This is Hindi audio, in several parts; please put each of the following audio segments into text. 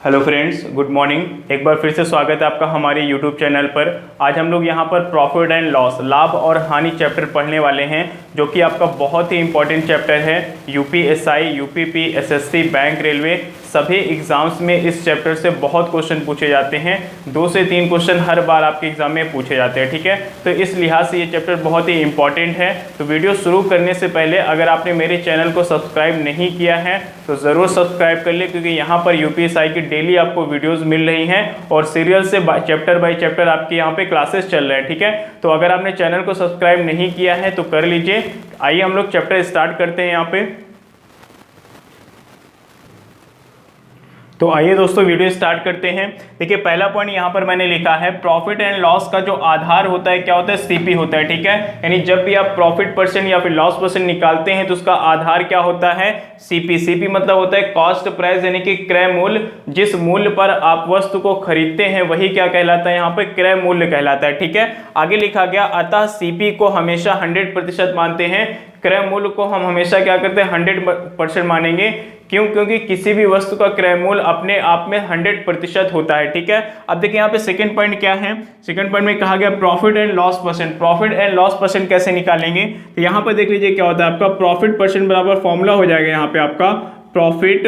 Hello friends, good morning. एक बार फिर से स्वागत है आपका हमारे यूट्यूब चैनल पर। आज हम लोग यहाँ पर प्रॉफिट एंड लॉस, लाभ और हानि चैप्टर पढ़ने वाले हैं, जो कि आपका बहुत ही इंपॉर्टेंट चैप्टर है। UPSI, UPP, SSC, bank, railway सभी एग्जाम्स में इस चैप्टर से बहुत क्वेश्चन पूछे जाते हैं। 2 से 3 क्वेश्चन हर बार आपके एग्जाम में पूछे जाते हैं, ठीक है। तो इस लिहाज से ये चैप्टर बहुत ही इंपॉर्टेंट है। तो वीडियो शुरू करने से पहले अगर आपने मेरे चैनल को सब्सक्राइब नहीं किया है तो ज़रूर सब्सक्राइब कर ले, क्योंकि यहाँ पर यूपीएसआई की डेली आपको वीडियोस मिल रही हैं और सीरियल से चैप्टर बाय चैप्टर आपके यहाँ पे क्लासेस चल रहे हैं, ठीक है। तो अगर आपने चैनल को सब्सक्राइब नहीं किया है तो कर लीजिए। आइए हम लोग चैप्टर स्टार्ट करते हैं यहाँ पे। तो आइए दोस्तों वीडियो स्टार्ट करते हैं। देखिए पहला पॉइंट यहाँ पर मैंने लिखा है, प्रॉफिट एंड लॉस का जो आधार होता है क्या होता है, सीपी होता है, ठीक है। यानी जब भी आप प्रॉफिट परसेंट या फिर लॉस परसेंट निकालते हैं तो उसका आधार क्या होता है, सीपी। सीपी मतलब होता है कॉस्ट प्राइस, यानी कि क्रय मूल्य। जिस मूल्य पर आप वस्तु को खरीदते हैं वही क्या कहलाता है, यहाँ पे क्रय मूल्य कहलाता है, ठीक है। आगे लिखा गया, अतः सीपी को हमेशा 100% मानते हैं, क्रय मूल्य को हम हमेशा क्या करते हैं, 100% मानेंगे। क्यों? क्योंकि किसी भी वस्तु का क्रय मूल्य अपने आप में 100% होता है, ठीक है। अब देखिए यहाँ पे सेकंड पॉइंट क्या है। सेकंड पॉइंट में कहा गया profit and loss percent. Profit and loss percent कैसे निकालेंगे, तो यहाँ पर देख लीजिए क्या होता है, आपका प्रॉफिट परसेंट बराबर फॉर्मूला हो जाएगा यहाँ पे आपका प्रॉफिट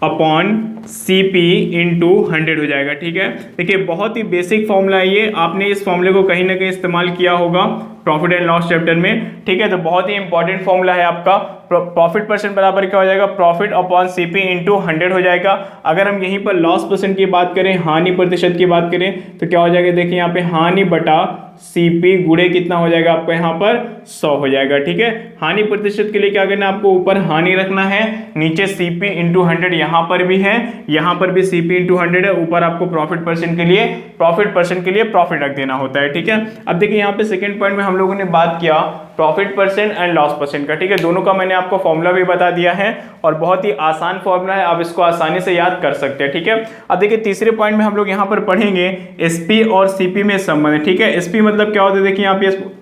अपॉन सीपी इंटू 100 हो जाएगा, ठीक है। देखिए बहुत ही बेसिक फॉर्मूला है ये, आपने इस फॉर्मूले को कहीं ना कहीं इस्तेमाल किया होगा प्रॉफिट एंड लॉस चैप्टर में, ठीक है। तो बहुत ही इंपॉर्टेंट फॉर्मूला है आपका। प्रॉफिट परसेंट बराबर क्या हो जाएगा, प्रॉफिट अपॉन सीपी इंटू 100 हो जाएगा। अगर हम यहीं पर लॉस परसेंट की बात करें, हानि प्रतिशत की बात करें, तो क्या हो जाएगा, देखिए यहाँ पे हानि बटा सीपी गुणे कितना हो जाएगा आपको, यहाँ पर 100 हो जाएगा, ठीक है। हानि प्रतिशत के लिए क्या करना है, आपको ऊपर हानि रखना है, नीचे सीपी इंटू 100 यहाँ पर भी है, यहाँ पर भी सीपी इंटू 100 है, ऊपर आपको प्रॉफिट परसेंट के लिए प्रॉफिट रख देना होता है, ठीक है। अब देखिए यहाँ पे सेकंड पॉइंट में हम लोगों ने बात किया profit percent and loss percent का, ठीक है। दोनों का मैंने आपको फॉर्मूला भी बता दिया है और बहुत ही आसान फॉर्मूला है, आप इसको आसानी से याद कर सकते हैं, ठीक है। अब देखिए तीसरे पॉइंट में हम लोग यहाँ पर पढ़ेंगे एसपी और सीपी में संबंध, ठीक है। एसपी मतलब क्या होता है, देखिए यहाँ पे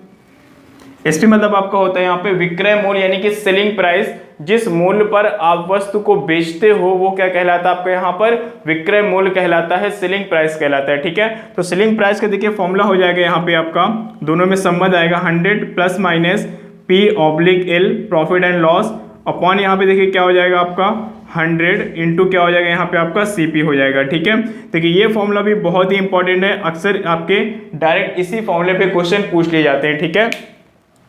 एसपी मतलब आपका होता है यहाँ पे विक्रय मूल्य, यानी कि सेलिंग प्राइस। जिस मूल्य पर आप वस्तु को बेचते हो वो क्या कहलाता है, आपको यहाँ पर विक्रय मूल्य कहलाता है, सेलिंग प्राइस कहलाता है, ठीक है। तो सेलिंग प्राइस का देखिए फॉर्मूला हो जाएगा यहाँ पे आपका, दोनों में संबंध आएगा 100 plus minus P/L profit and loss upon यहाँ पे देखिए क्या हो जाएगा आपका 100 इंटू क्या हो जाएगा यहाँ पे आपका सीपी हो जाएगा, ठीक है। देखिए ये फॉर्मूला भी बहुत ही इंपॉर्टेंट है, अक्सर आपके डायरेक्ट इसी फॉर्मूले पे क्वेश्चन पूछ लिए जाते हैं, ठीक है।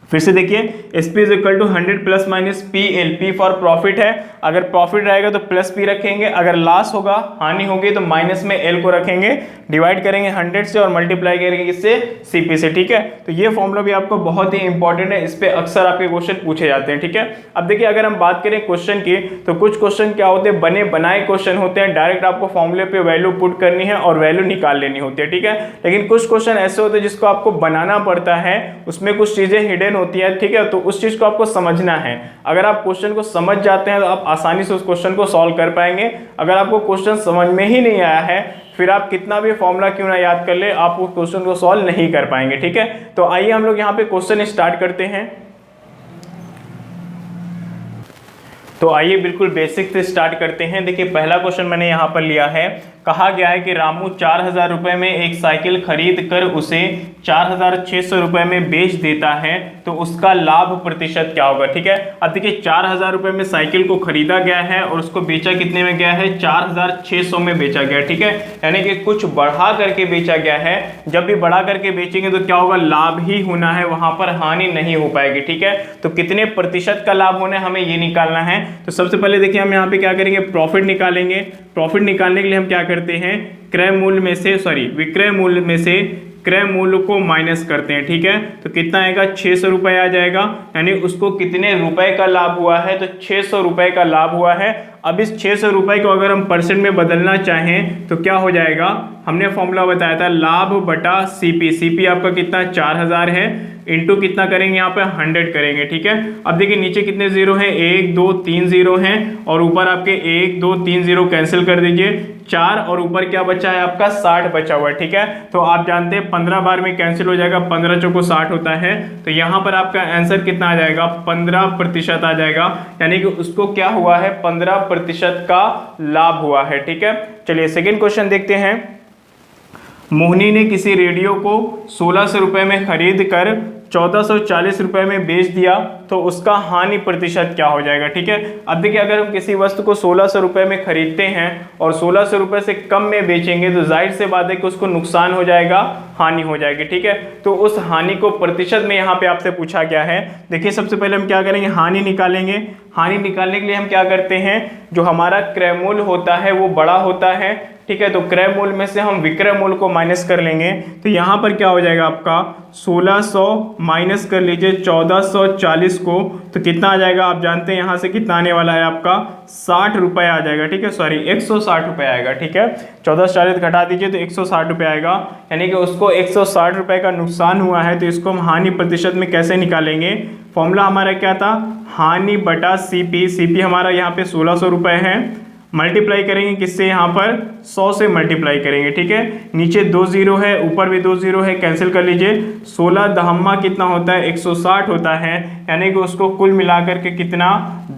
फिर से देखिए SP is equal to 100 plus minus PL, P for profit है, अगर प्रॉफिट रहेगा तो प्लस P रखेंगे, अगर लॉस होगा, हानि होगी तो माइनस में L को रखेंगे, डिवाइड करेंगे 100 से और मल्टीप्लाई करेंगे किससे, CP से, ठीक है। तो ये फॉर्मूला भी आपको बहुत ही इंपॉर्टेंट है, इस पे अक्सर आपके क्वेश्चन पूछे जाते हैं, ठीक है। अब देखिए अगर हम बात करें क्वेश्चन की, तो कुछ क्वेश्चन क्या होते हैं, बने बनाए क्वेश्चन होते हैं, डायरेक्ट आपको फॉर्मूले पे वैल्यू पुट करनी है और वैल्यू निकाल लेनी होती है, ठीक है। लेकिन कुछ क्वेश्चन ऐसे होते हैं जिसको आपको बनाना पड़ता है, उसमें कुछ चीजें हिडन होती है, ठीक है। तो उस चीज को आपको समझना है। अगर आप क्वेश्चन को समझ जाते हैं तो आप आसानी से उस क्वेश्चन को सॉल्व कर पाएंगे। अगर आपको क्वेश्चन समझ में ही नहीं आया है, फिर आप कितना भी फॉर्मूला क्यों ना याद कर ले, आप उस क्वेश्चन को सॉल्व नहीं कर पाएंगे, ठीक है। तो आइए हम लोग यहाँ पे क्वेश्चन स्टार्ट करते हैं। तो आइए बिल्कुल बेसिक से स्टार्ट करते हैं। देखिए पहला क्वेश्चन मैंने यहाँ पर लिया है, कहा गया है कि रामू 4000 रुपए में एक साइकिल खरीद कर उसे 4600 रुपए में बेच देता है, तो उसका लाभ प्रतिशत क्या होगा, ठीक है। अब देखिए 4000 रुपए में साइकिल को खरीदा गया है और उसको बेचा कितने में गया है, 4600 में बेचा गया, ठीक है। यानी कि कुछ बढ़ा करके बेचा गया है। जब भी बढ़ा करके बेचेंगे तो क्या होगा, लाभ ही होना है, वहां पर हानि नहीं हो पाएगी, ठीक है। तो कितने प्रतिशत का लाभ होना है हमें ये निकालना है। तो सबसे पहले देखिए हम यहाँ पे क्या करेंगे, प्रॉफिट निकालेंगे। प्रॉफिट निकालने के लिए हम क्या करते हैं, क्रय मूल्य में से विक्रय मूल्य में से क्रय मूल्य को माइनस करते हैं, ठीक है। तो कितना आएगा, 600 रुपए आ जाएगा, यानी उसको कितने रुपए का लाभ हुआ है, तो 600 रुपए का लाभ हुआ है। अब इस 600 रुपए को अगर हम परसेंट में बदलना चाहें तो क्या हो जाएगा, हमने फॉर्मूला बताया था लाभ बटा सीपी। सीपी आपका कितना 4000 है, इंटू कितना करेंगे यहाँ पे 100 करेंगे, ठीक है। अब देखिए नीचे कितने जीरो हैं, 1 2 3 जीरो हैं और ऊपर आपके 1 2 3 जीरो कैंसिल कर दीजिए, 4 और ऊपर क्या बचा है आपका 60 बचा हुआ है, ठीक है। तो आप जानते हैं 15 बार में कैंसिल हो जाएगा, 15 चौको 60 होता है, तो यहाँ पर आपका आंसर कितना आ जाएगा 15% आ जाएगा, यानी कि उसको क्या हुआ है 15% का लाभ हुआ है, ठीक है। चलिए सेकेंड क्वेश्चन देखते हैं। मोहिनी ने किसी रेडियो को 1600 रुपये में खरीद कर 1440 रुपये में बेच दिया, तो उसका हानि प्रतिशत क्या हो जाएगा, ठीक है। अब देखिए अगर हम किसी वस्तु को 1600 रुपये में खरीदते हैं और 1600 रुपये से कम में बेचेंगे तो जाहिर से बात है कि उसको नुकसान हो जाएगा, हानि हो जाएगी, ठीक है। तो उस हानि को प्रतिशत में यहाँ पे आपसे पूछा गया है। देखिए सबसे पहले हम क्या करेंगे, हानि निकालेंगे। हानि निकालने के लिए हम क्या करते हैं, जो हमारा क्रय मूल्य होता है वो बड़ा होता है, ठीक है। तो क्रय मूल्य में से हम विक्रय मूल्य को माइनस कर लेंगे, तो यहाँ पर क्या हो जाएगा आपका 1600 माइनस कर लीजिए 1440 को, तो कितना आ जाएगा आप जानते हैं यहाँ से कितना आने वाला है आपका 60 रुपये आ जाएगा, ठीक है। सॉरी 160 रुपये आएगा, ठीक है। 1440 घटा दीजिए तो 160 रुपये आएगा, यानी कि उसको 160 रुपये का नुकसान हुआ है। तो इसको हम हानि प्रतिशत में कैसे निकालेंगे, फॉर्मूला हमारा क्या था, हानि बटा सीपी। सीपी हमारा यहाँ पे 1600 रुपये है, मल्टीप्लाई करेंगे किससे, यहाँ पर 100 से मल्टीप्लाई करेंगे, ठीक है। नीचे 2 जीरो है, ऊपर भी 2 जीरो है, कैंसिल कर लीजिए। 16 दहम्मा कितना होता है 160 होता है, यानी कि उसको कुल मिलाकर के कितना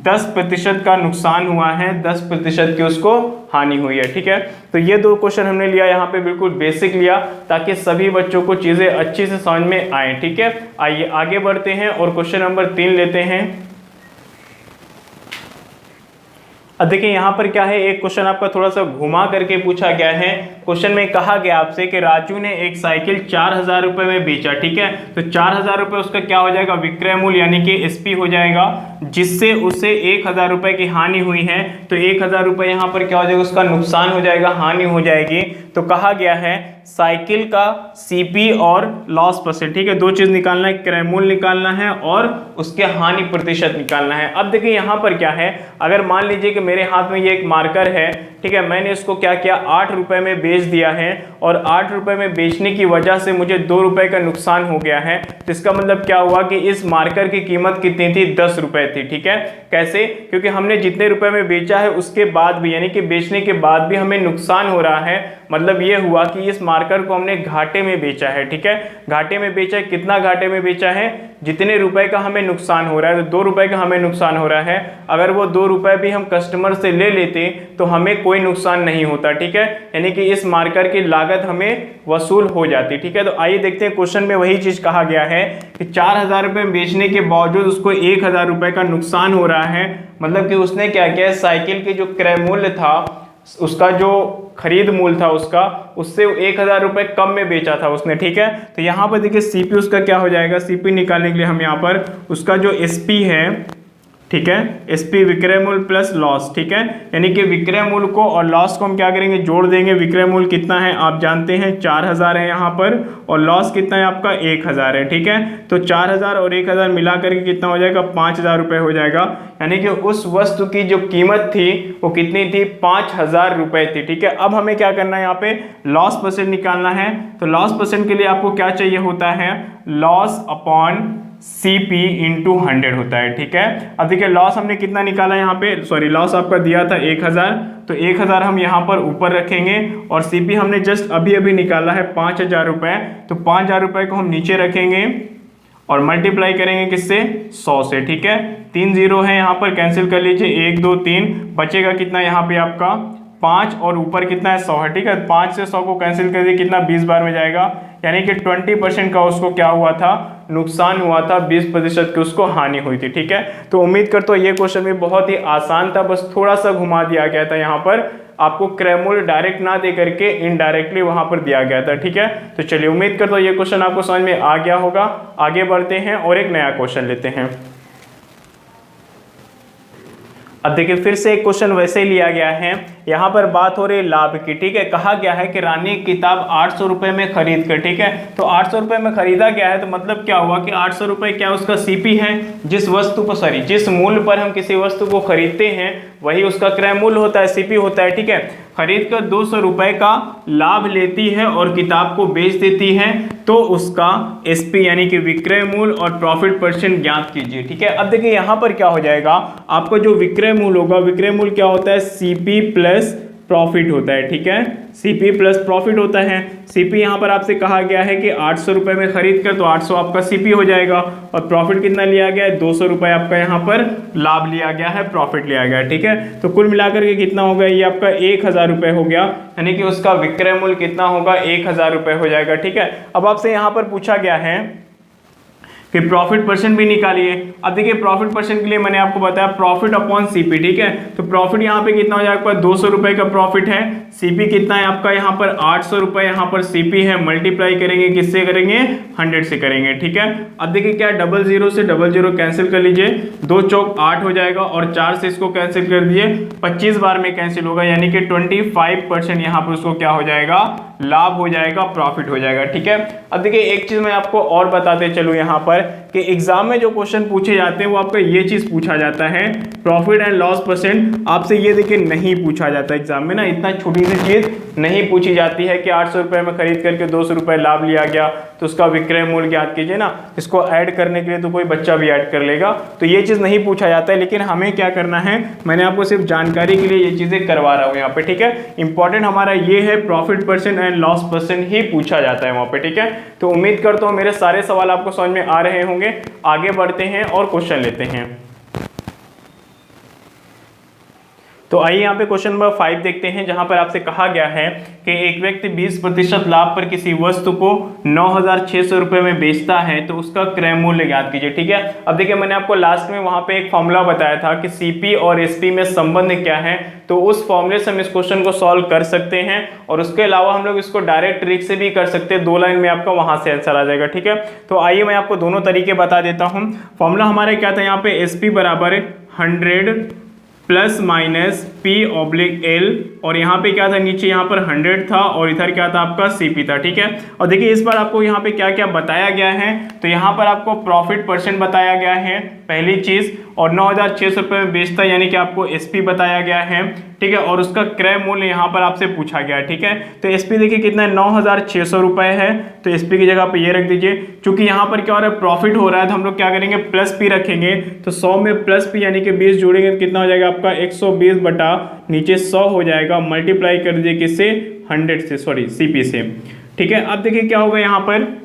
10% का नुकसान हुआ है, 10% की उसको हानि हुई है, ठीक है। तो ये दो क्वेश्चन हमने लिया यहाँ पे, बिल्कुल बेसिक लिया ताकि सभी बच्चों को चीज़ें अच्छी से समझ में आए, ठीक है। आइए आगे बढ़ते हैं और क्वेश्चन नंबर 3 लेते हैं। अब देखिए यहाँ पर क्या है, एक क्वेश्चन आपका थोड़ा सा घुमा करके पूछा गया है। क्वेश्चन में कहा गया आपसे कि राजू ने एक साइकिल 4000 रुपये में बेचा, ठीक है। तो 4000 रुपये उसका क्या हो जाएगा विक्रय मूल्य यानी कि एसपी हो जाएगा, जिससे उसे 1000 रुपये की हानि हुई है। तो 1000 रुपये यहाँ पर क्या हो जाएगा, उसका नुकसान हो जाएगा, हानि हो जाएगी। तो कहा गया है साइकिल का सीपी और लॉस परसेंट, ठीक है, दो चीज निकालना है, क्रय मूल्य निकालना है और उसके हानि प्रतिशत निकालना है। अब देखिए यहाँ पर क्या है, अगर मान लीजिए कि मेरे हाथ में ये एक मार्कर है, ठीक है, मैंने इसको क्या किया 8 रुपये में बेच दिया है और 8 रुपये में बेचने की वजह से मुझे 2 रुपये का नुकसान हो गया है। तो इसका मतलब क्या हुआ कि इस मार्कर की कीमत कितनी थी, 10 रुपये थी, ठीक है। कैसे, क्योंकि हमने जितने रुपए में बेचा है उसके बाद भी यानी कि बेचने के बाद भी हमें नुकसान हो रहा है, मतलब ये हुआ कि इस मार्कर को हमने घाटे में बेचा है, ठीक है। घाटे में बेचा है, कितना घाटे में बेचा है, जितने रुपए का हमें नुकसान हो रहा है, तो 2 रुपए का हमें नुकसान हो रहा है। अगर वो 2 रुपए भी हम कस्टमर से ले लेते तो हमें कोई नुकसान नहीं होता, ठीक है, यानी कि इस मार्कर की लागत हमें वसूल हो जाती, ठीक है। तो आइए देखते हैं, क्वेश्चन में वही चीज कहा गया है कि 4000 रुपये बेचने के बावजूद उसको 1000 रुपये का नुकसान हो रहा है। मतलब कि उसने क्या किया, साइकिल की जो क्रय मूल्य था, उसका जो खरीद मूल्य था उसका, उससे 1000 रुपये कम में बेचा था उसने, ठीक है। तो यहाँ पर देखिए सीपी उसका क्या हो जाएगा, सीपी निकालने के लिए हम यहाँ पर उसका जो एसपी है, ठीक है, एसपी विक्रय मूल्य प्लस लॉस, ठीक है, यानी कि विक्रय मूल्य को और लॉस को हम क्या करेंगे, जोड़ देंगे। विक्रय मूल्य कितना है आप जानते हैं 4000 है यहाँ पर, और लॉस कितना है आपका 1000 है, ठीक है। तो 4000 और 1000 मिला करके कितना हो जाएगा 5000 रुपये हो जाएगा, यानी कि उस वस्तु की जो कीमत थी वो कितनी थी 5000 रुपये थी, ठीक है। अब हमें क्या करना है, यहाँ पे लॉस परसेंट निकालना है। तो लॉस परसेंट के लिए आपको क्या चाहिए होता है, लॉस अपॉन CP इंटू 100 होता है, ठीक है। अब देखिए लॉस हमने कितना निकाला यहाँ पे, सॉरी लॉस आपका दिया था 1000, तो 1000 हम यहाँ पर ऊपर रखेंगे और CP हमने जस्ट अभी अभी निकाला है 5000 रुपये, तो 5000 रुपये को हम नीचे रखेंगे और मल्टीप्लाई करेंगे किससे, 100 से, ठीक है। 3 जीरो है यहाँ पर, कैंसिल कर लीजिए, 1 2 3, बचेगा कितना यहाँ पे आपका 5 और ऊपर कितना है 100 है, ठीक है। 5 से 100 को कैंसिल कर दिए, कितना 20 बार में जाएगा, यानी कि 20% का उसको क्या हुआ था, नुकसान हुआ था, 20% की उसको हानि हुई थी, ठीक है। तो उम्मीद करता हूँ ये क्वेश्चन भी बहुत ही आसान था, बस थोड़ा सा घुमा दिया गया था, यहाँ पर आपको क्रय मूल्य डायरेक्ट ना दे करके इनडायरेक्टली वहां पर दिया गया था, ठीक है। तो चलिए उम्मीद करता हूँ ये क्वेश्चन आपको समझ में आ गया होगा। आगे बढ़ते हैं और एक नया क्वेश्चन लेते हैं। अब देखिए फिर से एक क्वेश्चन वैसे ही लिया गया है, यहाँ पर बात हो रही है लाभ की, ठीक है। कहा गया है कि रानी किताब 800 रुपये में खरीद कर, ठीक है, तो 800 रुपये में खरीदा गया है, तो मतलब क्या हुआ कि 800 रुपये क्या उसका सीपी है, जिस वस्तु पर सॉरी जिस मूल्य पर हम किसी वस्तु को खरीदते हैं वही उसका क्रय मूल्य होता है, सीपी होता है, ठीक है। खरीद कर 200 रुपये का लाभ लेती है और किताब को बेच देती है, तो उसका एसपी यानी कि विक्रय मूल्य और प्रॉफिट परसेंट ज्ञात कीजिए, ठीक है। अब देखिए यहाँ पर क्या हो जाएगा, आपको जो विक्रय मूल्य होगा, विक्रय मूल्य क्या होता है, सीपी प्लस प्रॉफिट होता है, ठीक है, सीपी प्लस प्रॉफिट होता है। सीपी यहाँ पर आपसे कहा गया है कि 800 रुपये में खरीद कर, तो 800 आपका सीपी हो जाएगा, और प्रॉफिट कितना लिया गया है, 200 रुपये आपका यहाँ पर लाभ लिया गया है, प्रॉफिट लिया गया है, ठीक है। तो कुल मिलाकर के कितना हो गया, ये आपका 1000 रुपये हो गया, यानी कि उसका विक्रय मूल्य कितना होगा, 1000 रुपये हो जाएगा, ठीक है। अब आपसे यहाँ पर पूछा गया है कि प्रॉफिट परसेंट भी निकालिए। अब देखिए प्रॉफिट परसेंट के लिए मैंने आपको बताया प्रॉफिट अपॉन सीपी, ठीक है। तो प्रॉफिट यहाँ पे कितना हो जाएगा, 200 रुपये का प्रॉफिट है, सीपी कितना है आपका यहाँ पर 800 रुपये, यहाँ पर सीपी है, मल्टीप्लाई करेंगे किससे करेंगे, 100 से करेंगे, ठीक है। अब देखिए क्या 00 से 00 कैंसिल कर लीजिए, 2 चौक 8 हो जाएगा, और 4 से इसको कैंसिल कर दीजिए, 25 बार में कैंसिल होगा, यानी कि 25% यहाँ पर उसको क्या हो जाएगा, लाभ हो जाएगा, प्रॉफिट हो जाएगा, ठीक है। अब देखिए एक चीज मैं आपको और बताते चलूं यहाँ पर कि एग्जाम में जो क्वेश्चन पूछे जाते हैं वो आपका ये चीज पूछा जाता है, प्रॉफिट एंड लॉस परसेंट आपसे ये देखिए नहीं पूछा जाता एग्जाम में ना, इतना छोटी सी चीज नहीं पूछी जाती है कि 800 रुपये में खरीद करके 200 रुपये लाभ लिया गया तो उसका विक्रय मूल्य ज्ञात कीजिए ना। इसको ऐड करने के लिए तो कोई बच्चा भी ऐड कर लेगा, तो ये चीज नहीं पूछा जाता है, लेकिन हमें क्या करना है, मैंने आपको सिर्फ जानकारी के लिए ये चीजें करवा रहा हूँ यहाँ पे, ठीक है। इंपॉर्टेंट हमारा ये है profit percent and loss percent ही पूछा जाता है वहाँ पे, ठीक है। तो उम्मीद करता हूँ मेरे सारे सवाल आपको समझ में आ रहे होंगे। आगे बढ़ते हैं और क्वेश्चन लेते हैं। तो आइए यहाँ पे क्वेश्चन नंबर 5 देखते हैं, जहां पर आपसे कहा गया है कि एक व्यक्ति 20% लाभ पर किसी वस्तु को 9600 रुपये में बेचता है तो उसका क्रय मूल्य ज्ञात कीजिए, ठीक है। अब देखिए मैंने आपको लास्ट में वहां पे एक फॉर्मूला बताया था कि सीपी और एसपी में संबंध क्या है, तो उस फॉर्मूले से हम इस क्वेश्चन को सॉल्व कर सकते हैं, और उसके अलावा हम लोग इसको डायरेक्ट ट्रिक से भी कर सकते हैं, 2 लाइन में आपका वहां से आंसर आ जाएगा, ठीक है। तो आइए मैं आपको दोनों तरीके बता देता हूँ। फॉर्मूला हमारा क्या था, यहाँ पे एसपी बराबर 100 प्लस माइनस P/L, और यहाँ पे क्या था, नीचे यहाँ पर 100 था और इधर क्या था आपका CP था, ठीक है। और देखिए इस बार आपको यहाँ पे क्या क्या बताया गया है, तो यहाँ पर आपको प्रॉफिट परसेंट बताया गया है पहली चीज, और 9600 रुपये में बेचता है यानी कि आपको SP बताया गया है, ठीक है, और उसका क्रय मूल्य यहाँ पर आपसे पूछा गया है, ठीक है। तो SP देखिए कितना है, 9600 रुपये है, तो SP की जगह पे ये रख दीजिए। चूंकि यहाँ पर क्या हो रहा है, प्रॉफिट हो रहा है, तो हम लोग क्या करेंगे, प्लस P रखेंगे, तो 100 में प्लस P यानी कि 20 जोड़ेंगे तो कितना हो जाएगा आपका 120 बटा नीचे 100 हो जाएगा, मल्टीप्लाई कर दीजिए किससे, 100 से, सॉरी CP से, ठीक है। अब देखिए क्या होगा, यहाँ पर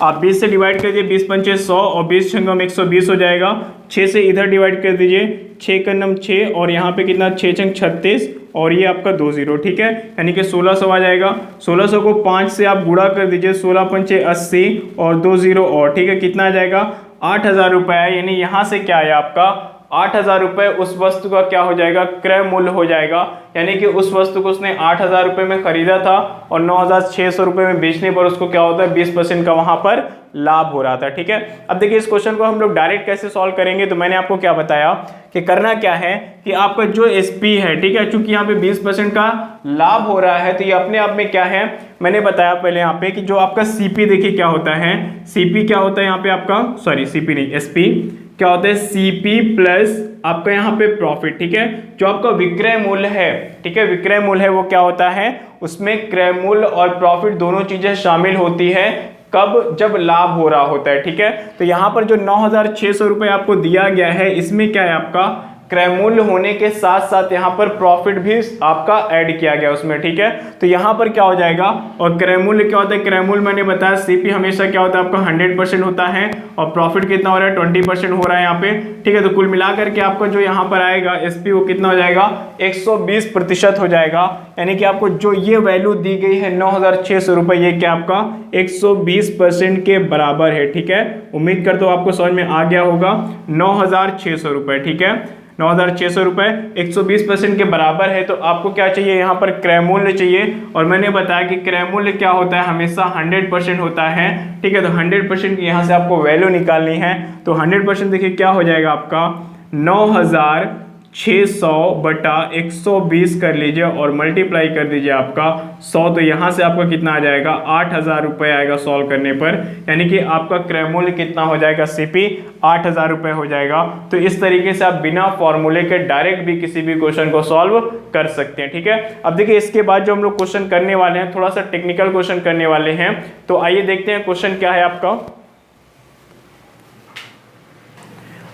आप 20 से डिवाइड कर दीजिए, 20 पंचे 100 और 20 छंगम 120 हो जाएगा, 6 से इधर डिवाइड कर दीजिए, 6 का नम 6 और यहाँ पे कितना 6 छंग 36 और ये आपका 20, ठीक है, यानी कि 1600 आ जाएगा। 1600 को 5 से आप गुणा कर दीजिए, 16 पंचे 80 और 20 और, ठीक है, कितना आ जाएगा 8000 रुपये, यानी यहाँ से क्या है आपका 8000 रुपये उस वस्तु का क्या हो जाएगा, क्रय मूल्य हो जाएगा, यानी कि उस वस्तु को उसने 8000 रुपये में खरीदा था और 9600 रुपये में बेचने पर उसको क्या होता है 20% का वहां पर लाभ हो रहा था, ठीक है। अब देखिए इस क्वेश्चन को हम लोग डायरेक्ट कैसे सॉल्व करेंगे, तो मैंने आपको क्या बताया कि करना क्या है कि आपका जो एसपी है, ठीक है, चूंकि यहाँ पे 20% का लाभ हो रहा है तो ये अपने आप में क्या है, मैंने बताया पहले यहाँ पे कि जो आपका सीपी देखिए क्या होता है, सीपी क्या होता है यहाँ पे आपका, सॉरी सीपी नहीं एसपी क्या होता है, सीपी प्लस आपका यहाँ पे प्रॉफिट, ठीक है। जो आपका विक्रय मूल्य है, ठीक है, विक्रय मूल्य है वो क्या होता है, उसमें क्रय मूल्य और प्रॉफिट दोनों चीजें शामिल होती है, कब, जब लाभ हो रहा होता है, ठीक है। तो यहाँ पर जो 9600 रुपये आपको दिया गया है, इसमें क्या है आपका क्रय मूल्य होने के साथ साथ यहाँ पर प्रॉफिट भी आपका ऐड किया गया उसमें, ठीक है। तो यहाँ पर क्या हो जाएगा, और क्रय मूल्य क्या होता है, क्रय मूल्य मैंने बताया सीपी हमेशा क्या होता है आपका 100% होता है, और प्रॉफिट कितना हो रहा है 20% हो रहा है यहाँ पे, ठीक है। तो कुल मिलाकर के आपका जो यहाँ पर आएगा एसपी वो कितना हो जाएगा 120% हो जाएगा, यानी कि आपको जो ये वैल्यू दी गई है 9600 रुपये, ये क्या आपका 120% के बराबर है, ठीक है। उम्मीद करता हूँ आपको समझ में आ गया होगा, 9600 रुपये, ठीक है, 9600 रुपये 120% के बराबर है। तो आपको क्या चाहिए, यहाँ पर क्रय मूल्य चाहिए, और मैंने बताया कि क्रय मूल्य क्या होता है, हमेशा 100% होता है, ठीक है। तो 100% की यहाँ से आपको वैल्यू निकालनी है, तो 100% देखिए क्या हो जाएगा आपका 9600 बटा 120 कर लीजिए और मल्टीप्लाई कर दीजिए आपका 100, तो यहाँ से आपका कितना आ जाएगा 8000 रुपये आएगा सॉल्व करने पर, यानी कि आपका क्रय मूल्य कितना हो जाएगा सीपी 8000 रुपये हो जाएगा। तो इस तरीके से आप बिना फॉर्मूले के डायरेक्ट भी किसी भी क्वेश्चन को सॉल्व कर सकते हैं, ठीक है। अब देखिए इसके बाद जो हम लोग क्वेश्चन करने वाले हैं, थोड़ा सा टेक्निकल क्वेश्चन करने वाले हैं, तो आइए देखते हैं क्वेश्चन क्या है आपका।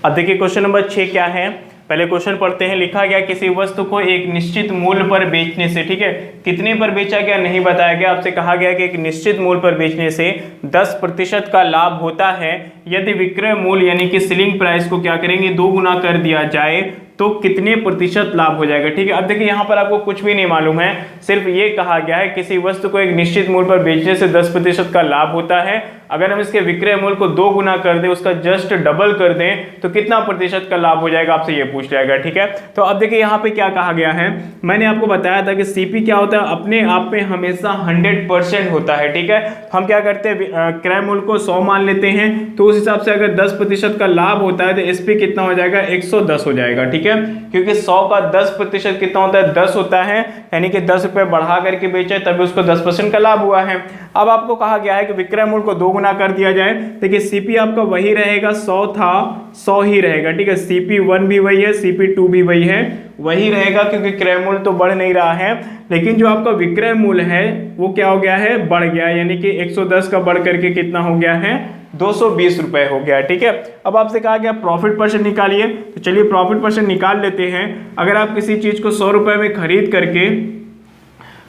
अब देखिए क्वेश्चन नंबर 6 क्या है, पहले क्वेश्चन पढ़ते हैं। लिखा गया किसी वस्तु को एक निश्चित मूल्य पर बेचने से, ठीक है, कितने पर बेचा गया नहीं बताया गया, आपसे कहा गया कि एक निश्चित मूल्य पर बेचने से 10% का लाभ होता है। यदि विक्रय मूल्य यानी कि सेलिंग प्राइस को क्या करेंगे 2 गुना कर दिया जाए तो कितने प्रतिशत लाभ हो जाएगा। ठीक है, अब देखिए यहाँ पर आपको कुछ भी नहीं मालूम है, सिर्फ ये कहा गया है किसी वस्तु को एक निश्चित मूल्य पर बेचने से 10% का लाभ होता है। अगर हम इसके विक्रय मूल्य को 2 गुना कर दें, उसका जस्ट डबल कर दें तो कितना प्रतिशत का लाभ हो जाएगा, आपसे ये पूछ जाएगा। ठीक है, तो अब देखिए यहाँ पे क्या कहा गया है, मैंने आपको बताया था कि सीपी क्या होता है, अपने आप में हमेशा 100% होता है। ठीक है, हम क्या करते हैं क्रय मूल्य को 100 मान लेते हैं, तो उस हिसाब से अगर 10% का लाभ होता है तो इस पे कितना हो जाएगा 110 हो जाएगा। ठीक है, क्योंकि 100 का 10% कितना होता है 10 होता है, यानी कि 10 रुपए बढ़ा करके बेचे तभी उसको 10% का लाभ हुआ है। अब आपको कहा गया है कि विक्रय मूल्य को 2 गुना कर दिया जाए, देखिए सीपी आपका वही रहेगा, 100 था 100 ही रहेगा। ठीक है, CP1 भी वही है, CP2 भी वही है, वही रहेगा क्योंकि क्रय मूल्य तो बढ़ नहीं रहा है, लेकिन जो आपका विक्रय मूल्य है वो क्या हो गया है, बढ़ गया, यानी कि 110 का बढ़ करके कितना हो गया है 220 रुपए हो गया। ठीक है, अब आपसे कहा गया प्रॉफिट परसेंट निकालिए, तो चलिए प्रॉफिट परसेंट निकाल लेते हैं। अगर आप किसी चीज को 100 रुपए में खरीद करके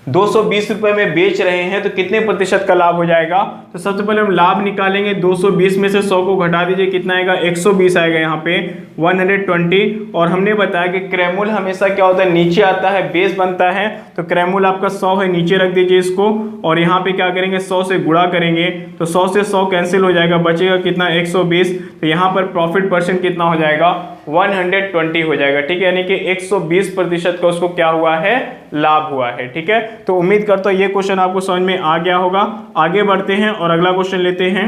220 रुपए में बेच रहे हैं तो कितने प्रतिशत का लाभ हो जाएगा, तो सबसे पहले हम लाभ निकालेंगे। 220 में से 100 को घटा दीजिए, कितना आएगा 120 आएगा, यहाँ पे 120। और हमने बताया कि क्रय मूल्य हमेशा क्या होता है नीचे आता है, बेस बनता है, तो क्रय मूल्य आपका 100 है, नीचे रख दीजिए इसको, और यहाँ पे क्या करेंगे 100 से गुणा करेंगे, तो 100 से 100 कैंसिल हो जाएगा, बचेगा कितना 120। तो यहाँ पर प्रॉफिट परसेंट कितना हो जाएगा 120 हो जाएगा। ठीक है, यानी कि 120% का उसको क्या हुआ है लाभ हुआ है। ठीक है, तो उम्मीद करता हूं ये क्वेश्चन आपको समझ में आ गया होगा। आगे बढ़ते हैं और अगला क्वेश्चन लेते हैं।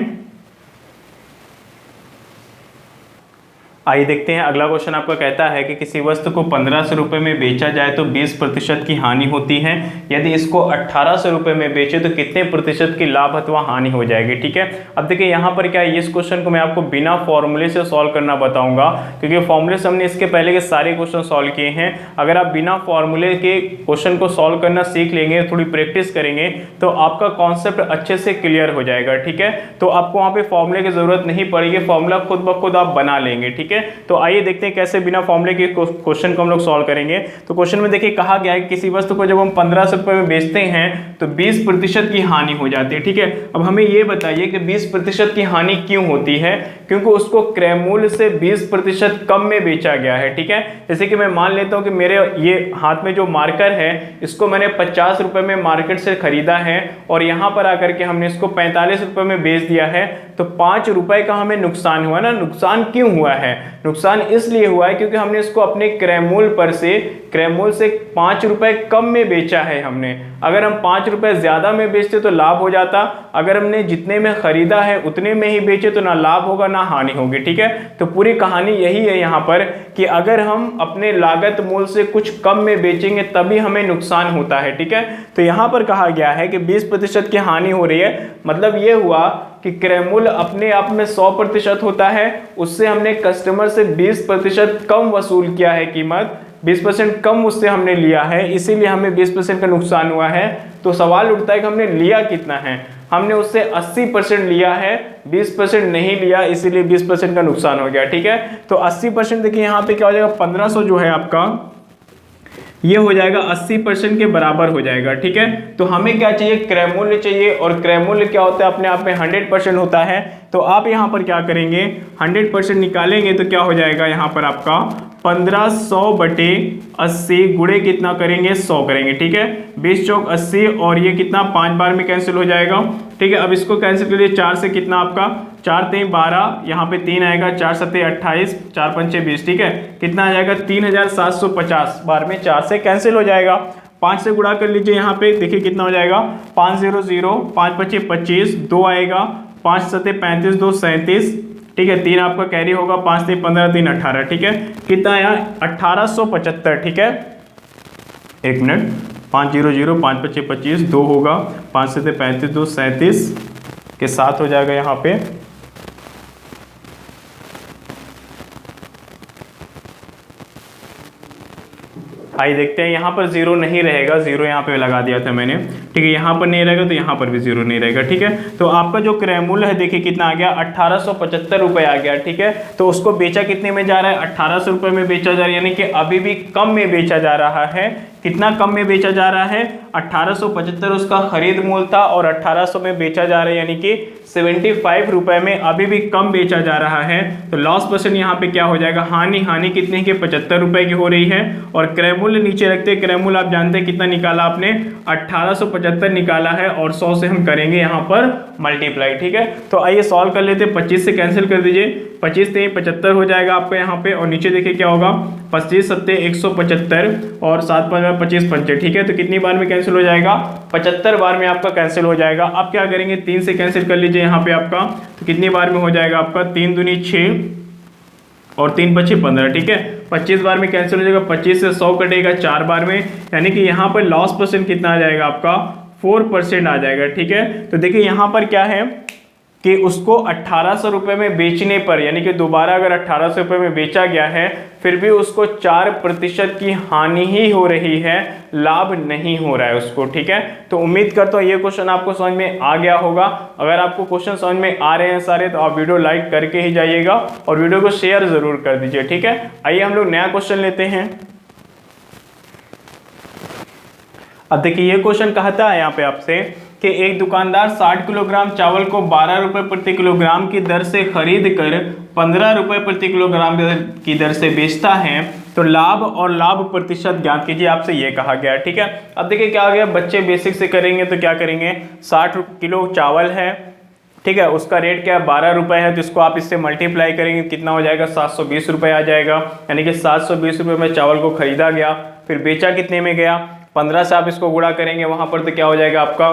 आइए देखते हैं अगला क्वेश्चन आपका कहता है कि किसी वस्तु को 1500 रुपये में बेचा जाए तो 20% की हानि होती है, यदि इसको 1800 रुपये में बेचे तो कितने प्रतिशत की लाभ अथवा हानि हो जाएगी। ठीक है, अब देखिए यहाँ पर क्या है, इस क्वेश्चन को मैं आपको बिना फॉर्मूले से सॉल्व करना बताऊंगा, क्योंकि फॉर्मूले से हमने इसके पहले के सारे क्वेश्चन सॉल्व किए हैं। अगर आप बिना फॉर्मूले के क्वेश्चन को सॉल्व करना सीख लेंगे, थोड़ी प्रैक्टिस करेंगे, तो आपका कॉन्सेप्ट अच्छे से क्लियर हो जाएगा। ठीक है, तो आपको वहाँ पे फॉर्मूले की जरूरत नहीं पड़ेगी, फॉर्मूला खुद ब खुद आप बना लेंगे। ठीक है, तो आइए देखते हैं कैसे बिना फॉर्मूले के क्वेश्चन को हम लोग सॉल्व करेंगे। तो क्वेश्चन में देखिए कहा गया है कि किसी वस्तु को जब हम 1500 रुपये में बेचते हैं तो 20% की हानि हो जाती है। ठीक है, अब हमें ये बताइए कि 20% की हानि क्यों होती है, क्योंकि उसको क्रय मूल्य से 20% कम में बेचा गया है। ठीक है, जैसे कि मैं मान लेता हूं कि मेरे ये हाथ में जो मार्कर है इसको मैंने 50 रुपए में मार्केट से खरीदा है और यहां पर आकर के हमने इसको 45 रुपए में बेच दिया है, तो 5 रुपए का हमें नुकसान हुआ ना। नुकसान क्यों हुआ है, नुकसान इसलिए हुआ है क्योंकि हमने इसको अपने क्रय मूल्य पर से, क्रय मूल्य से 5 रुपए कम में बेचा है हमने। अगर हम 5 रुपए ज्यादा में बेचते तो लाभ हो जाता, अगर हमने जितने में खरीदा है उतने में ही बेचे तो ना लाभ होगा ना हानि होगी। ठीक है, तो पूरी कहानी यही है यहाँ पर कि अगर हम अपने लागत मूल्य से कुछ कम में बेचेंगे तभी हमें नुकसान होता है। ठीक है, तो यहाँ पर कहा गया है कि 20% की हानि हो रही है, मतलब ये हुआ कि क्रय मूल्य अपने आप में 100% होता है, उससे हमने कस्टमर से 20% कम वसूल किया है, कीमत 20% कम उससे हमने लिया है, इसीलिए हमें 20% का नुकसान हुआ है। तो सवाल उठता है कि हमने लिया कितना है, हमने उससे 80% लिया है, 20% नहीं लिया, इसीलिए 20% का नुकसान हो गया। ठीक है, तो 80% देखिए यहाँ पे क्या हो जाएगा, 1500 जो है आपका ये हो जाएगा 80% के बराबर हो जाएगा। ठीक है, तो हमें क्या चाहिए, क्रय मूल्य चाहिए, और क्रय मूल्य क्या होता है अपने आप में 100% होता है। तो आप यहाँ पर क्या करेंगे 100% निकालेंगे तो क्या हो जाएगा यहाँ पर आपका 1500 बटे 80 गुणे कितना करेंगे 100 करेंगे। ठीक है, 20 चौक 80 और ये कितना 5 बार में कैंसिल हो जाएगा। ठीक है, अब इसको कैंसिल करिए, 4 से कितना आपका 4 3 12, यहाँ पे 3 आएगा, 4 7 28, 4 5 20। ठीक है, कितना आ जाएगा 3750 बार में 4 से कैंसिल हो जाएगा। 5 से गुणा कर लीजिए, यहाँ पे देखिए कितना हो जाएगा 500, 5 5 25, 2 आएगा, 5 7 35, 2 37। ठीक है, 3 आपका कैरी होगा, 5 3 15, 3 18। ठीक है, कितना आया 1875। ठीक है, 1 मिनट, 500, 5 5 25, 2 होगा, 5 7 35, 2 37 के साथ हो जाएगा यहाँ पे। आइए देखते हैं, यहाँ पर जीरो नहीं रहेगा, जीरो यहाँ पे लगा दिया था मैंने, ठीक है। यहाँ पर नहीं रहेगा तो यहाँ पर भी जीरो नहीं रहेगा, ठीक है। तो आपका जो क्रय मूल्य है देखिए कितना आ गया, 1875 रुपये आ गया, ठीक है। तो उसको बेचा कितने में जा रहा है, 1800 रुपये में बेचा जा रहा है, यानी कि अभी भी कम में बेचा जा रहा है। कितना कम में बेचा जा रहा है, 1875 उसका खरीद मूल्य था और 1800 में बेचा जा रहा है, यानी कि 75 रुपए में अभी भी कम बेचा जा रहा है। तो लॉस परसेंट यहाँ पे क्या हो जाएगा, हानि कितने की 75 रुपए की हो रही है। और क्रय मूल्य नीचे रखते हैं, क्रय मूल्य आप जानते हैं कितना निकाला आपने, 1875 निकाला है और 100 से हम करेंगे यहाँ पर मल्टीप्लाई, ठीक है। तो आइए सॉल्व कर लेते हैं, 25 से कैंसिल कर दीजिए, 25 से 75 हो जाएगा आपका यहाँ पे, और नीचे देखिए क्या होगा, 25 सत्ते 175 और 7 5 25 पंचे, ठीक है। तो कितनी बार में कैंसिल हो जाएगा, 75 बार में आपका कैंसिल हो जाएगा। आप क्या करेंगे, 3 से कैंसिल कर लीजिए यहाँ पे आपका, तो कितनी बार में हो जाएगा आपका, 3 दूनी 6 और 3 पच्चीस 15, ठीक है। 25 बार में कैंसिल हो जाएगा, 25 से 100 कटेगा 4 बार में, यानी कि यहाँ पर लॉस परसेंट कितना आ जाएगा आपका, 4% आ जाएगा, ठीक है। तो देखिए यहाँ पर क्या है कि उसको 1800 रुपये में बेचने पर, यानी कि दोबारा अगर 1800 रुपये में बेचा गया है, फिर भी उसको 4% की हानि ही हो रही है, लाभ नहीं हो रहा है उसको, ठीक है। तो उम्मीद करता हूँ ये क्वेश्चन आपको समझ में आ गया होगा। अगर आपको क्वेश्चन समझ में आ रहे हैं सारे, तो आप वीडियो लाइक करके ही जाइएगा और वीडियो को शेयर जरूर कर दीजिए, ठीक है। आइए हम लोग नया क्वेश्चन लेते हैं। अब देखिए ये क्वेश्चन कहता है यहाँ पे आपसे कि एक दुकानदार 60 किलोग्राम चावल को 12 रुपए प्रति किलोग्राम की दर से खरीद कर 15 रुपए प्रति किलोग्राम की दर से बेचता है, तो लाभ और लाभ प्रतिशत ज्ञात कीजिए, आपसे ये कहा गया है, ठीक है। अब देखिए क्या हो गया, बच्चे बेसिक से करेंगे तो क्या करेंगे, 60 किलो चावल है, ठीक है, उसका रेट क्या है, 12 रुपए है, तो इसको आप इससे मल्टीप्लाई करेंगे, कितना हो जाएगा, 720 रुपये आ जाएगा। यानी कि 720 रुपये में चावल को खरीदा गया, फिर बेचा कितने में गया, 15 से आप इसको गुणा करेंगे वहां पर, तो क्या हो जाएगा आपका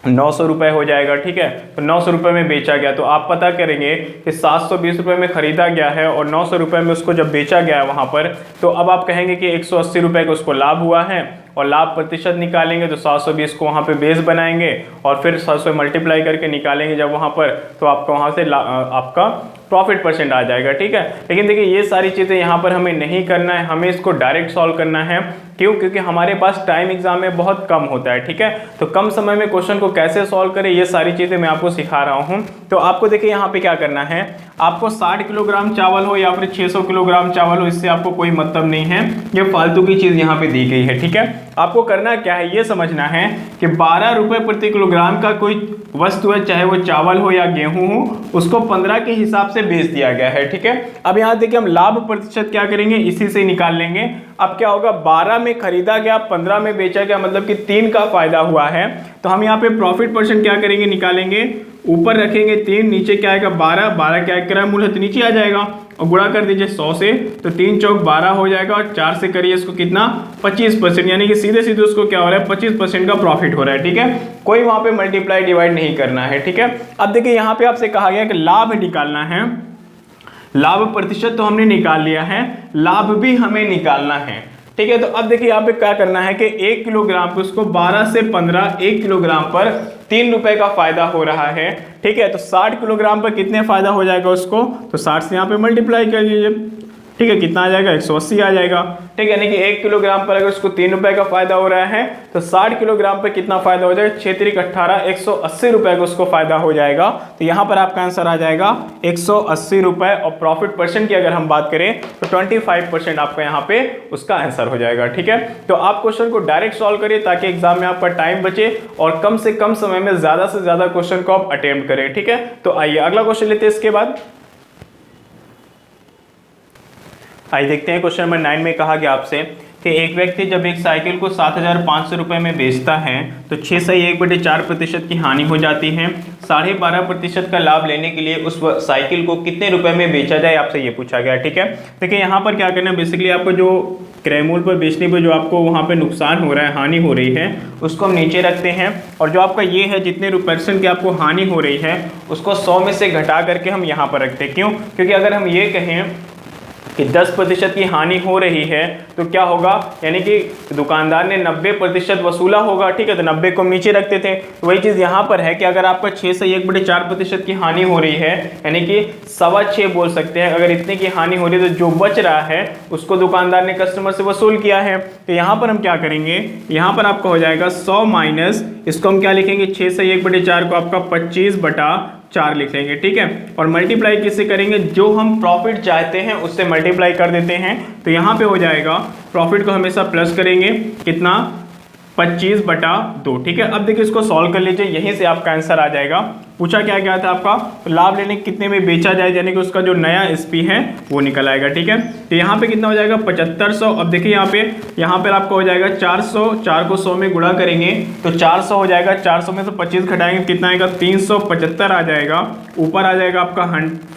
900 रुपये हो जाएगा, ठीक है। तो 900 रुपये में बेचा गया, तो आप पता करेंगे कि 720 रुपये में खरीदा गया है और 900 रुपये में उसको जब बेचा गया है वहां पर, तो अब आप कहेंगे कि 180 रुपये का उसको लाभ हुआ है, और लाभ प्रतिशत निकालेंगे तो 720 को वहाँ पे बेस बनाएंगे और फिर 100 से मल्टीप्लाई करके निकालेंगे जब वहाँ पर, तो आपका वहाँ से आपका प्रॉफिट परसेंट आ जाएगा, ठीक है। लेकिन देखिए ये सारी चीज़ें यहाँ पर हमें नहीं करना है, हमें इसको डायरेक्ट सॉल्व करना है। क्यों, क्योंकि हमारे पास टाइम एग्जाम में बहुत कम होता है, ठीक है। तो कम समय में क्वेश्चन को कैसे सॉल्व करें, ये सारी चीज़ें मैं आपको सिखा रहा हूँ। तो आपको देखिए यहाँ पे क्या करना है, आपको 60 किलोग्राम चावल हो या फिर 600 किलोग्राम चावल हो, इससे आपको कोई मतलब नहीं है, ये फालतू की चीज़ यहाँ पे दी गई है, ठीक है। आपको करना क्या है, ये समझना है कि 12 रुपये प्रति किलोग्राम का कोई वस्तु है, चाहे वो चावल हो या गेहूं हो, उसको 15 के हिसाब से बेच दिया गया है, ठीक है। अब यहाँ देखिए हम लाभ प्रतिशत क्या करेंगे, इसी से निकाल लेंगे। अब क्या होगा, 12 में खरीदा गया, 15 में बेचा गया, मतलब कि 3 का फायदा हुआ है। तो हम यहाँ पे प्रॉफिट परसेंट क्या करेंगे, निकालेंगे, ऊपर रखेंगे 3, नीचे क्या आएगा 12, 12 क्या क्रय मूल्य है तो नीचे आ जाएगा, और गुणा कर दीजिए 100 से, तो 3 चौक 12 हो जाएगा, और 4 से करिए इसको कितना 25%, यानी कि सीधे सीधे उसको क्या हो रहा है, 25% का प्रॉफिट हो रहा है, ठीक है। कोई वहां पे मल्टीप्लाई डिवाइड नहीं करना है, ठीक है। अब देखिए यहाँ पे आपसे कहा गया कि लाभ निकालना है, लाभ प्रतिशत तो हमने निकाल लिया है, लाभ भी हमें निकालना है, ठीक है। तो अब देखिए यहाँ पे क्या करना है कि 1 किलोग्राम पे उसको 12 से 15, 1 किलोग्राम पर 3 रुपए का फायदा हो रहा है, ठीक है। तो 60 किलोग्राम पर कितने फायदा हो जाएगा उसको, तो 60 से यहाँ पे मल्टीप्लाई कर लीजिए, ठीक है। कितना आ जाएगा, 180 आ जाएगा, ठीक है। यानी कि 1 किलोग्राम पर अगर उसको 3 रुपए का फायदा हो रहा है, तो 60 किलोग्राम पर कितना फायदा हो जाएगा, 6 3 18, 180 रुपए का उसको फायदा हो जाएगा। तो यहाँ पर आपका आंसर आ जाएगा 180 रुपए, और प्रॉफिट परसेंट की अगर हम बात करें तो 25% आपका यहाँ पे उसका आंसर हो जाएगा, ठीक है। तो आप क्वेश्चन को डायरेक्ट सॉल्व करिए ताकि एग्जाम में आपका टाइम बचे और कम से कम समय में ज्यादा से ज्यादा क्वेश्चन को आप अटेम्प्ट करें, ठीक है। तो आइए अगला क्वेश्चन लेते हैं इसके बाद। आइए देखते हैं क्वेश्चन नंबर 9 में कहा गया आपसे कि एक व्यक्ति जब एक साइकिल को 7,500 रुपये में बेचता है तो 6/1/4% की हानि हो जाती है। 12.5% का लाभ लेने के लिए उस साइकिल को कितने रुपए में बेचा जाए, आपसे ये पूछा गया, ठीक है। देखिए यहाँ पर क्या करना है, बेसिकली आपको जो क्रय मूल्य पर बेचने पर जो आपको वहाँ पे नुकसान हो रहा है, हानि हो रही है, उसको हम नीचे रखते हैं, और जो आपका ये है जितने % की आपको हानि हो रही है उसको 100 में से घटा करके हम यहाँ पर रखते हैं। क्यों, क्योंकि अगर हम ये कहें कि 10% की हानि हो रही है तो क्या होगा, यानी कि दुकानदार ने 90% वसूला होगा, ठीक है। तो 90 को नीचे रखते थे। तो वही चीज़ यहाँ पर है कि अगर आपका 6 से 1/4% की हानि हो रही है, यानी कि 6.25 बोल सकते हैं, अगर इतने की हानि हो रही है तो जो बच रहा है उसको दुकानदार ने कस्टमर से वसूल किया है। तो यहाँ पर हम क्या करेंगे, यहाँ पर आपका हो जाएगा 100 माइनस, इसको हम क्या लिखेंगे, 6 से 1/4 को आपका 25/4 लिख लेंगे, ठीक है। और मल्टीप्लाई किससे करेंगे, जो हम प्रॉफिट चाहते हैं उससे मल्टीप्लाई कर देते हैं। तो यहाँ पे हो जाएगा, प्रॉफिट को हमेशा प्लस करेंगे, कितना, 25/2, ठीक है। अब देखिए इसको सॉल्व कर लीजिए, यहीं से आपका आंसर आ जाएगा। पूछा क्या गया था आपका, तो लाभ लेने कितने में बेचा जाए, यानी कि उसका जो नया एसपी है वो निकल आएगा, ठीक है। तो यहाँ पे कितना हो जाएगा, 7500। अब देखिए यहाँ पे आपका हो जाएगा 400, 4 को 100 में गुणा करेंगे तो 400 हो जाएगा, 400 में से 25 घटाएंगे कितना आएगा, 375 आ जाएगा। ऊपर आ जाएगा आपका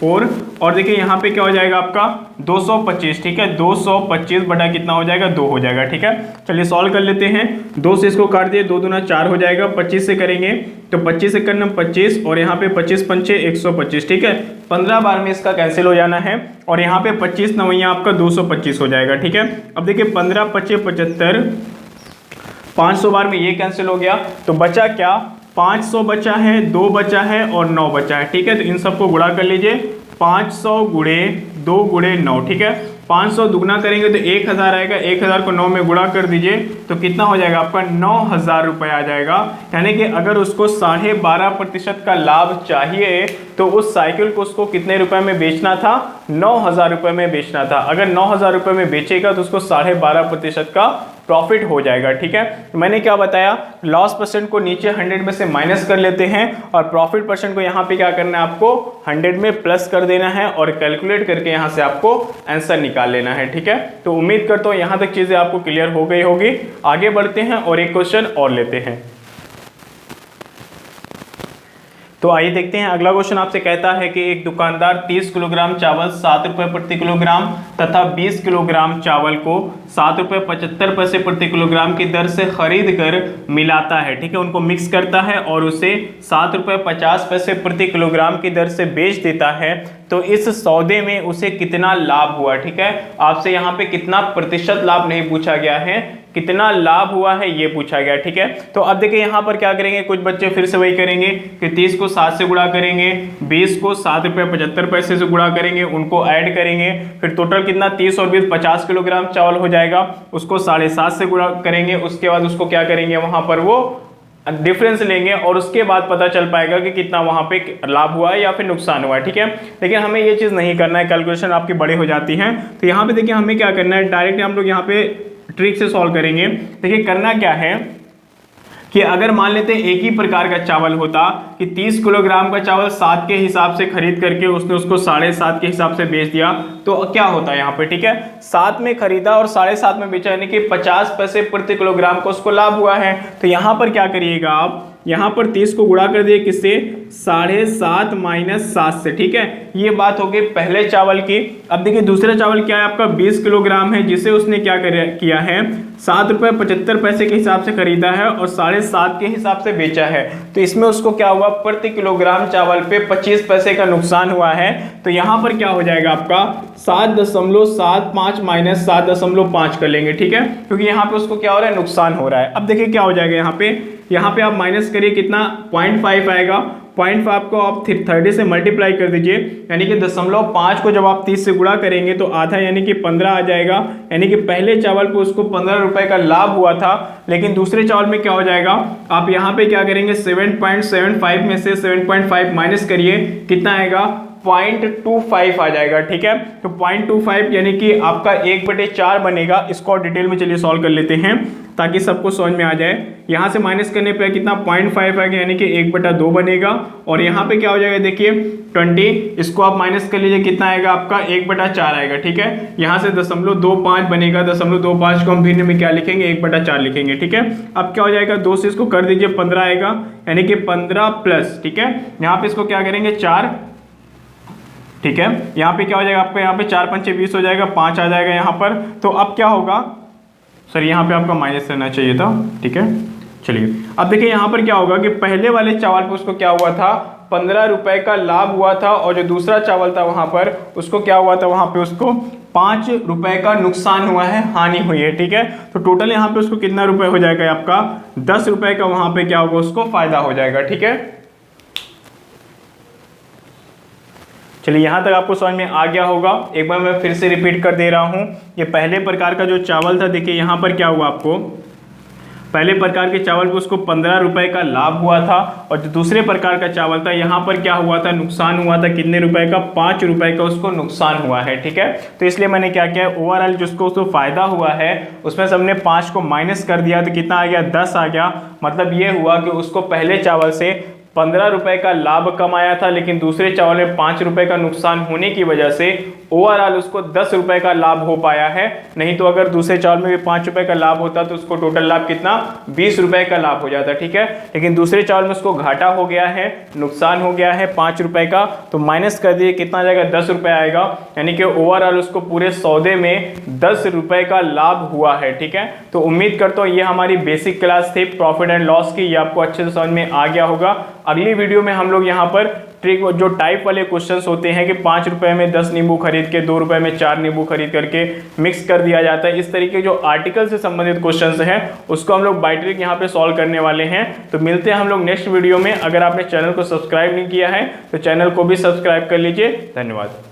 4, और देखिए यहाँ पे क्या हो जाएगा आपका 225, ठीक है। 225 बटा कितना हो जाएगा, 2 हो जाएगा, ठीक है। चलिए सॉल्व कर लेते हैं। 2 से इसको काट दिए, 2 दूना 4 हो जाएगा। 25 से करेंगे तो 25 1 25, और यहाँ पे 25 पंचे 125, ठीक है। 15 बार में इसका कैंसिल हो जाना है, और यहाँ पे 25 9 आपका 225 हो जाएगा, ठीक है। अब देखिए 15 5 75, 500 बार में ये कैंसिल हो गया, तो बचा क्या, 500 बचा है, 2 बचा है और 9 बचा है, ठीक है। तो इन सबको गुणा कर लीजिए, 500 गुणे 2 गुणे 9, ठीक है। 500 दुगना करेंगे तो 1000 आएगा, 1000 को 9 में गुणा कर दीजिए तो कितना हो जाएगा आपका, 9000 रुपये आ जाएगा। यानी कि अगर उसको 12.5% का लाभ चाहिए तो उस साइकिल को उसको कितने रुपए में बेचना था, 9000 रुपये में बेचना था। अगर 9000 रुपये में बेचेगा तो उसको 12.5% का प्रॉफिट हो जाएगा, ठीक है। तो मैंने क्या बताया, लॉस परसेंट को नीचे 100 में से माइनस कर लेते हैं और प्रॉफिट परसेंट को यहाँ पे क्या करना है, आपको 100 में प्लस कर देना है और कैलकुलेट करके यहाँ से आपको आंसर निकाल लेना है, ठीक है। तो उम्मीद करता हूँ यहाँ तक चीजें आपको क्लियर हो गई होगी। आगे बढ़ते हैं और एक क्वेश्चन और लेते हैं। तो आइए देखते हैं, अगला क्वेश्चन आपसे कहता है कि एक दुकानदार 30 किलोग्राम चावल 7 रुपये प्रति किलोग्राम तथा 20 किलोग्राम चावल को 7 रुपये 75 पैसे प्रति किलोग्राम की दर से खरीद कर मिलाता है, ठीक है। उनको मिक्स करता है और उसे 7 रुपये 50 पैसे प्रति किलोग्राम की दर से बेच देता है। तो इस सौदे में उसे कितना लाभ हुआ, ठीक है। आपसे यहाँ पे कितना प्रतिशत लाभ नहीं पूछा गया है, कितना लाभ हुआ है ये पूछा गया, ठीक है। तो अब देखिए यहाँ पर क्या करेंगे, कुछ बच्चे फिर से वही करेंगे कि 30 को 7 से गुणा करेंगे, 20 को 7 रुपये 75 पैसे से गुणा करेंगे, उनको ऐड करेंगे, फिर टोटल कितना 30 और 20 50 किलोग्राम चावल हो जाएगा, उसको 7.5 से गुणा करेंगे, उसके बाद उसको क्या करेंगे, वहां पर वो डिफरेंस लेंगे और उसके बाद पता चल पाएगा कि कितना वहां पे लाभ हुआ है या फिर नुकसान हुआ है, ठीक है। लेकिन हमें ये चीज़ नहीं करना है, कैलकुलेशन आपकी बड़ी हो जाती है। तो यहाँ पे देखिए हमें क्या करना है, डायरेक्ट हम लोग यहाँ पे ट्रिक से सॉल्व करेंगे। देखिए करना क्या है कि अगर मान लेते हैं एक ही प्रकार का चावल होता कि 30 किलोग्राम का चावल 7 के हिसाब से खरीद करके उसने उसको 7.5 के हिसाब से बेच दिया तो क्या होता है यहाँ पे, ठीक है। 7 में खरीदा और 7.5 में बेचा, यानी कि 50 पैसे प्रति किलोग्राम को उसको लाभ हुआ है। तो यहाँ पर क्या करिएगा आप, यहाँ पर 30 को गुणा कर दिए किससे, 7.5 माइनस 7 से, ठीक है। ये बात हो गई पहले चावल की। अब देखिए दूसरा चावल क्या है आपका 20 किलोग्राम है, जिसे उसने क्या किया है 7 रुपये 75 पैसे के हिसाब से खरीदा है और 7.5 के हिसाब से बेचा है। तो इसमें उसको क्या हुआ, प्रति किलोग्राम चावल पे 25 पैसे का नुकसान हुआ है। तो यहाँ पर क्या हो जाएगा आपका 7.75 माइनस 7.5 कर लेंगे, ठीक है, क्योंकि यहाँ पे उसको क्या हो रहा है, नुकसान हो रहा है। अब देखिए क्या हो जाएगा यहाँ पे आप माइनस करिए कितना 0.5 आएगा, 0.5 को आप 30 से मल्टीप्लाई कर दीजिए, यानी कि 0.5 को जब आप 30 से गुणा करेंगे तो आधा यानी कि 15 आ जाएगा। यानी कि पहले चावल पे उसको 15 रुपए का लाभ हुआ था, लेकिन दूसरे चावल में क्या हो जाएगा, आप यहाँ पे क्या करेंगे 7.75 में से 7.5 माइनस करिए, कितना आएगा 0.25 आ जाएगा, ठीक है। तो 0.25 यानी कि आपका 1/4 बनेगा। इसको डिटेल में चलिए सॉल्व कर लेते हैं ताकि सबको समझ में आ जाए। यहाँ से माइनस करने पे कितना 0.5 आएगा, यानी कि 1/2 बनेगा। और यहाँ पे क्या हो जाएगा देखिए 20, इसको आप माइनस कर लीजिए, कितना आएगा आपका 1/4 आएगा, ठीक है। यहाँ से 0.25 बनेगा, 0.25 को हम भिन्न में क्या लिखेंगे 1/4 लिखेंगे, ठीक है। अब क्या हो जाएगा 2 से इसको कर दीजिए 15 आएगा, यानी कि 15 प्लस, ठीक है। यहाँ पे इसको क्या करेंगे 4, ठीक है। यहाँ पे क्या हो जाएगा आपका, यहाँ पे 4 5 20 हो जाएगा, 5 आ जाएगा यहाँ पर। तो अब क्या होगा, सर यहाँ पे आपका माइनस रहना चाहिए था, ठीक है। चलिए अब देखिए यहाँ पर क्या होगा कि पहले वाले चावल पे उसको क्या हुआ था 15 रुपए का लाभ हुआ था, और जो दूसरा चावल था वहां पर उसको क्या हुआ था, वहां पे उसको 5 रुपए का नुकसान हुआ है, हानि हुई है, ठीक है। तो टोटल यहाँ पे उसको कितना रुपए हो जाएगा आपका 10 रुपए का वहां पे क्या होगा उसको फायदा हो जाएगा, ठीक है। चलिए यहाँ तक आपको समझ में आ गया होगा। एक बार मैं फिर से रिपीट कर दे रहा हूँ। ये पहले प्रकार का जो चावल था, देखिए यहाँ पर क्या हुआ आपको, पहले प्रकार के चावल को उसको 15 रुपए का लाभ हुआ था, और जो दूसरे प्रकार का चावल था यहाँ पर क्या हुआ था, नुकसान हुआ था, कितने रुपए का 5 रुपए का उसको नुकसान हुआ है, ठीक है। तो इसलिए मैंने क्या किया, ओवरऑल जिसको उसको फायदा हुआ है उसमें से हमने 5 को माइनस कर दिया, तो कितना आ गया 10 आ गया। मतलब ये हुआ कि उसको पहले चावल से 15 रुपए का लाभ कमाया था, लेकिन दूसरे चावल में 5 रुपए का नुकसान होने की वजह से ओवरऑल उसको 10 रुपए का लाभ हो पाया है। नहीं तो अगर दूसरे चावल में भी 5 रुपए का लाभ होता तो उसको टोटल लाभ कितना 20 रुपए का लाभ हो जाता, ठीक है। लेकिन दूसरे चावल में उसको घाटा हो गया है, नुकसान हो गया है 5 रुपए का, तो माइनस कर दिए, कितना आ जाएगा 10 रुपए आएगा। यानी कि ओवरऑल उसको पूरे सौदे में 10 रुपए का लाभ हुआ है, ठीक है। तो उम्मीद करता हूँ ये हमारी बेसिक क्लास थी प्रॉफिट एंड लॉस की, ये आपको अच्छे से समझ में आ गया होगा। अगली वीडियो में हम लोग यहाँ पर ट्रिक जो टाइप वाले क्वेश्चंस होते हैं कि 5 रुपए में 10 नींबू खरीद के 2 रुपए में 4 नींबू खरीद करके मिक्स कर दिया जाता है, इस तरीके जो आर्टिकल से संबंधित क्वेश्चंस हैं उसको हम लोग बाय ट्रिक यहाँ पे सॉल्व करने वाले हैं। तो मिलते हैं हम लोग नेक्स्ट वीडियो में। अगर आपने चैनल को सब्सक्राइब नहीं किया है तो चैनल को भी सब्सक्राइब कर लीजिए। धन्यवाद।